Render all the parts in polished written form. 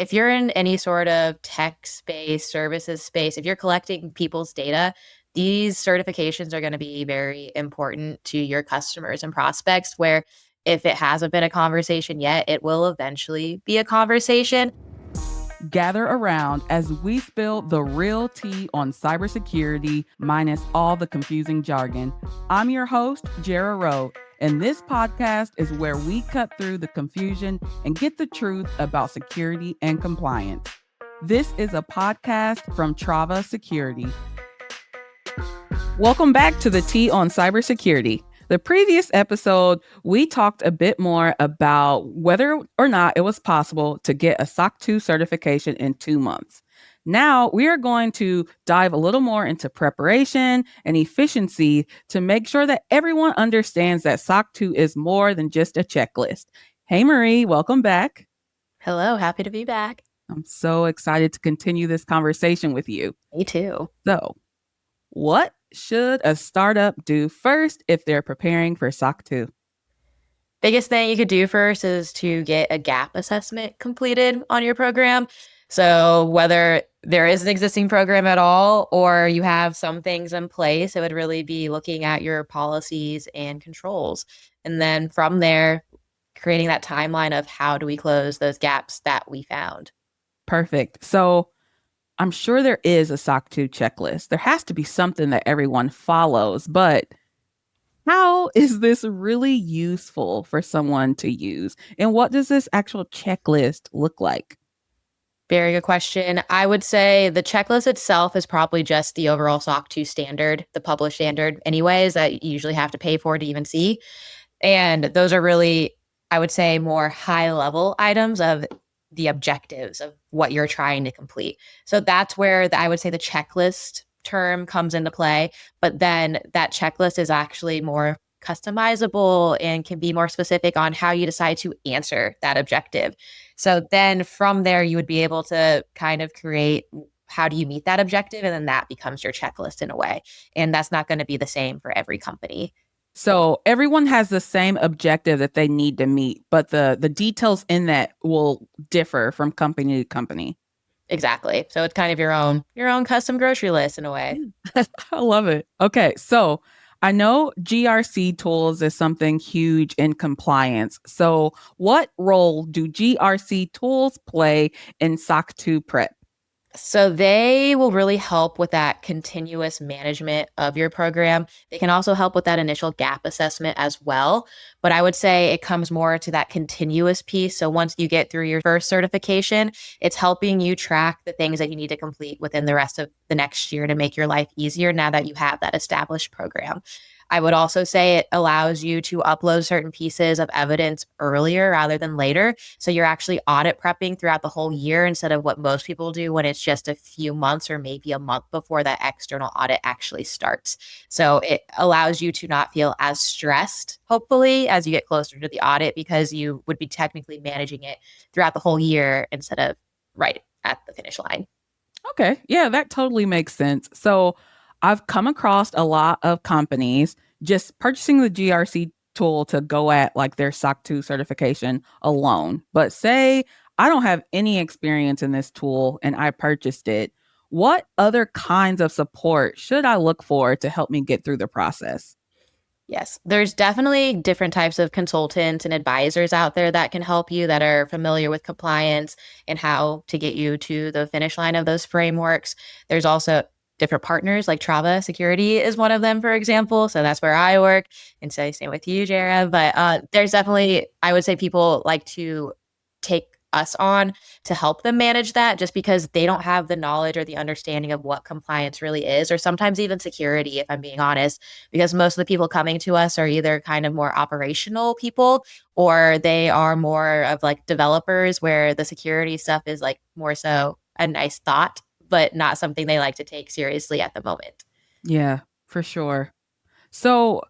if you're in any sort of tech space, services space, if you're collecting people's data, these certifications are going to be very important to your customers and prospects, where if it hasn't been a conversation yet, it will eventually be a conversation. Gather around as we spill the real tea on cybersecurity minus all the confusing jargon. I'm your host, Jara Rowe, and this podcast is where we cut through the confusion and get the truth about security and compliance. This is a podcast from Trava Security. Welcome back to the Tea on Cybersecurity. The previous episode, we talked a bit more about whether or not it was possible to get a SOC 2 certification in 2 months. Now, we are going to dive a little more into preparation and efficiency to make sure that everyone understands that SOC 2 is more than just a checklist. Hey, Marie, welcome back. Hello, happy to be back. I'm so excited to continue this conversation with you. Me too. So, what should a startup do first if they're preparing for SOC 2? Biggest thing you could do first is to get a gap assessment completed on your program. So whether there is an existing program at all or you have some things in place, it would really be looking at your policies and controls. And then from there, creating that timeline of how do we close those gaps that we found. Perfect. So I'm sure there is a SOC 2 checklist. There has to be something that everyone follows, but how is this really useful for someone to use? And what does this actual checklist look like? Very good question. I would say the checklist itself is probably just the overall SOC 2 standard, the published standard anyways, that you usually have to pay for to even see. And those are really, I would say, more high level items of the objectives of what you're trying to complete. So that's where I would say the checklist term comes into play. But then that checklist is actually more customizable and can be more specific on how you decide to answer that objective. So then from there, you would be able to kind of create how do you meet that objective? And then that becomes your checklist in a way. And that's not going to be the same for every company. So everyone has the same objective that they need to meet, but the details in that will differ from company to company. Exactly. So it's kind of your own custom grocery list in a way. I love it. Okay, so I know GRC tools is something huge in compliance. So what role do GRC tools play in SOC 2 prep? So they will really help with that continuous management of your program. They can also help with that initial gap assessment as well. But I would say it comes more to that continuous piece. So once you get through your first certification, it's helping you track the things that you need to complete within the rest of the next year to make your life easier now that you have that established program. I would also say it allows you to upload certain pieces of evidence earlier rather than later. So you're actually audit prepping throughout the whole year instead of what most people do when it's just a few months or maybe a month before that external audit actually starts. So it allows you to not feel as stressed, hopefully, as you get closer to the audit because you would be technically managing it throughout the whole year instead of right at the finish line. Okay. Yeah, that totally makes sense. So I've come across a lot of companies just purchasing the GRC tool to go at like their SOC 2 certification alone. But say I don't have any experience in this tool and I purchased it. What other kinds of support should I look for to help me get through the process? Yes, there's definitely different types of consultants and advisors out there that can help you that are familiar with compliance and how to get you to the finish line of those frameworks. There's also different partners like Trava Security is one of them, for example. So that's where I work. And so same with you, Jara. But there's definitely, I would say people like to take us on to help them manage that just because they don't have the knowledge or the understanding of what compliance really is, or sometimes even security, if I'm being honest, because most of the people coming to us are either kind of more operational people or they are more of like developers where the security stuff is like more so a nice thought, but not something they like to take seriously at the moment. Yeah, for sure. So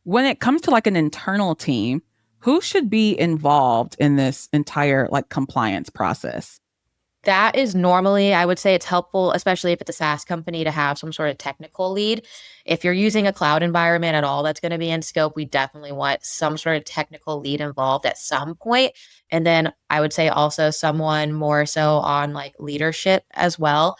when it comes to like an internal team, who should be involved in this entire like compliance process? That is normally, I would say it's helpful, especially if it's a SaaS company, to have some sort of technical lead. If you're using a cloud environment at all that's going to be in scope, we definitely want some sort of technical lead involved at some point. And then I would say also someone more so on like leadership as well.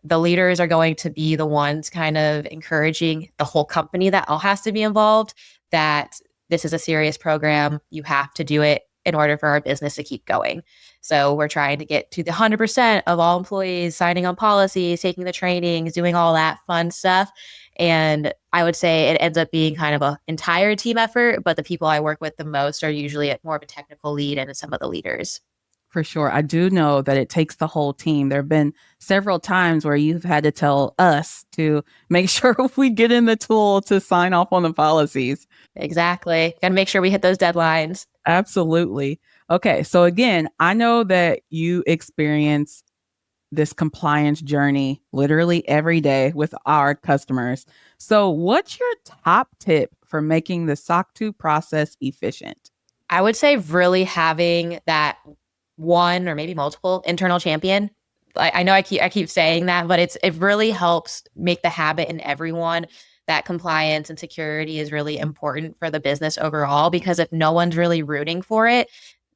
The leaders are going to be the ones kind of encouraging the whole company that all has to be involved, that this is a serious program. You have to do it in order for our business to keep going. So we're trying to get to the 100% of all employees signing on policies, taking the trainings, doing all that fun stuff. And I would say it ends up being kind of an entire team effort, but the people I work with the most are usually more of a technical lead and some of the leaders. For sure. I do know that it takes the whole team. There have been several times where you've had to tell us to make sure we get in the tool to sign off on the policies. Exactly. Got to make sure we hit those deadlines. Absolutely. Okay. So, again, I know that you experience this compliance journey literally every day with our customers. So, what's your top tip for making the SOC 2 process efficient? I would say really having that one or maybe multiple internal champion. I know I keep saying that, but it really helps make the habit in everyone that compliance and security is really important for the business overall. Because if no one's really rooting for it,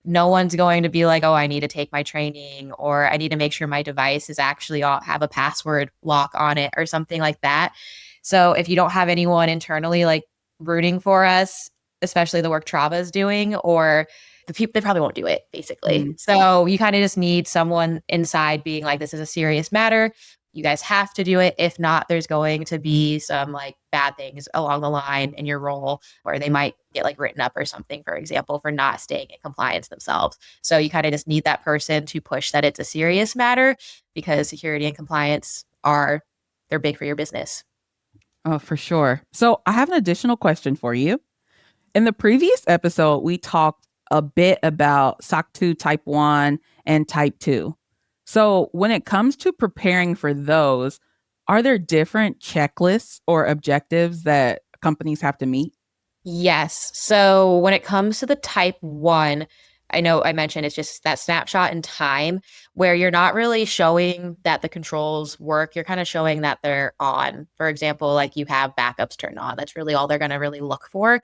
no one's going to be like, oh, I need to take my training, or I need to make sure my device is actually have a password lock on it or something like that. So if you don't have anyone internally like rooting for us, especially the work Trava is doing, or the people, they probably won't do it basically. Mm, So you kind of just need someone inside being like, this is a serious matter. You guys have to do it. If not, there's going to be some like bad things along the line in your role where they might get like written up or something, for example, for not staying in compliance themselves. So you kind of just need that person to push that it's a serious matter, because security and compliance they're big for your business. oh, for sure. So, I have an additional question for you. In the previous episode, we talked a bit about SOC 2 Type 1 and Type 2. So, when it comes to preparing for those, are there different checklists or objectives that companies have to meet? Yes. So when it comes to the type one, I know I mentioned it's just that snapshot in time where you're not really showing that the controls work. You're kind of showing that they're on. For example, like you have backups turned on. That's really all they're going to really look for.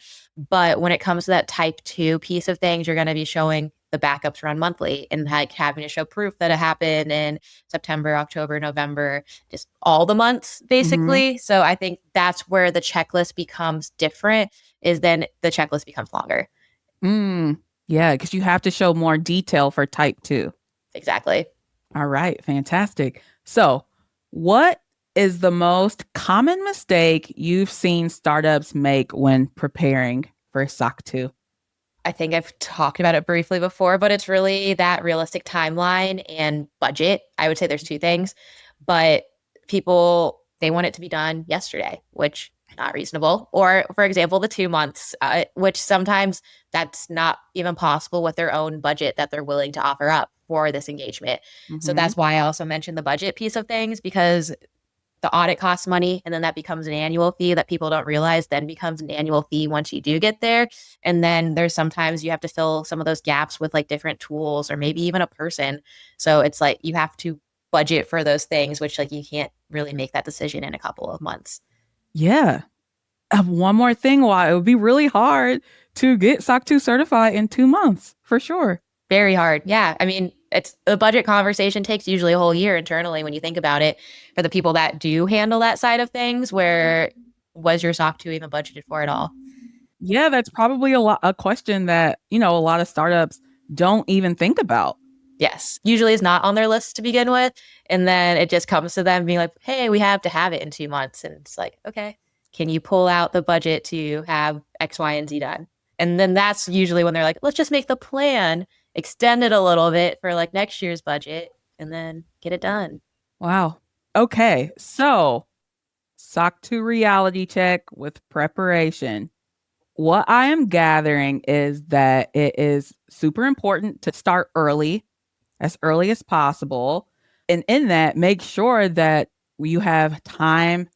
But when it comes to that type two piece of things, you're going to be showing the backups run monthly and like having to show proof that it happened in September, October, November, just all the months Hmm. basically. So I think that's where the checklist becomes different, is then the checklist becomes longer. Mm, yeah, because you have to show more detail for Type 2. Exactly. All right, fantastic. So, what is the most common mistake you've seen startups make when preparing for SOC 2? I think I've talked about it briefly before, but it's really that realistic timeline and budget. I would say there's two things, but people, they want it to be done yesterday, which not reasonable. Or for example, the 2 months, which sometimes that's not even possible with their own budget that they're willing to offer up for this engagement. So Hmm. that's why I also mentioned the budget piece of things, because the audit costs money, and then that becomes an annual fee that people don't realize then becomes an annual fee once you do get there. And then there's sometimes you have to fill some of those gaps with like different tools or maybe even a person. So it's like you have to budget for those things, which like you can't really make that decision in a couple of months. Yeah. One more thing, why it would be really hard to get SOC 2 certified in 2 months, for sure. Very hard. Yeah. I mean, it's a budget conversation takes usually a whole year internally when you think about it, for the people that do handle that side of things, where was your SOC 2 even budgeted for at all? Yeah, that's probably a question that, a lot of startups don't even think about. Yes. Usually is not on their list to begin with. And then it just comes to them being like, hey, we have to have it in 2 months. And it's like, okay, can you pull out the budget to have X, Y, and Z done? And then that's usually when they're like, let's just make the plan, extend it a little bit for like next year's budget, and then get it done. Wow. Okay. So, SOC 2 reality check with preparation. What I am gathering is that it is super important to start early as possible. And in that, make sure that you have time,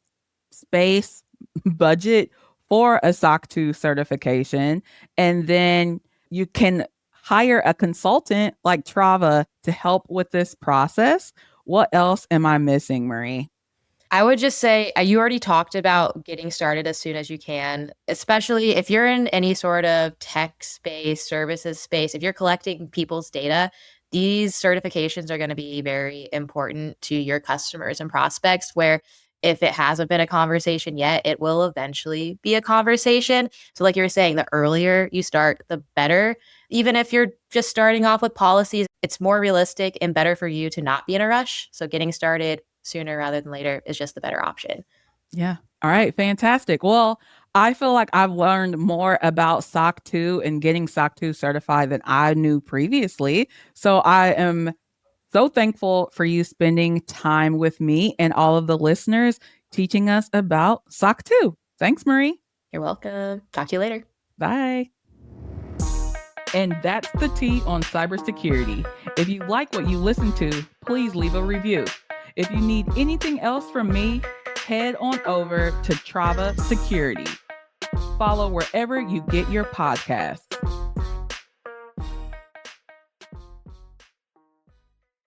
space, budget for a SOC 2 certification. And then you can hire a consultant like Trava to help with this process? What else am I missing, Marie? I would just say you already talked about getting started as soon as you can, especially if you're in any sort of tech space, services space. If you're collecting people's data, these certifications are going to be very important to your customers and prospects. Where if it hasn't been a conversation yet, it will eventually be a conversation. So, like you were saying, the earlier you start, the better. Even if you're just starting off with policies, it's more realistic and better for you to not be in a rush. So, getting started sooner rather than later is just the better option. Yeah. All right. Fantastic. Well, I feel like I've learned more about SOC 2 and getting SOC 2 certified than I knew previously. So I am so thankful for you spending time with me and all of the listeners teaching us about SOC 2. Thanks, Marie. You're welcome. Talk to you later. Bye. And that's the tea on cybersecurity. If you like what you listen to, please leave a review. If you need anything else from me, head on over to Trava Security. Follow wherever you get your podcasts.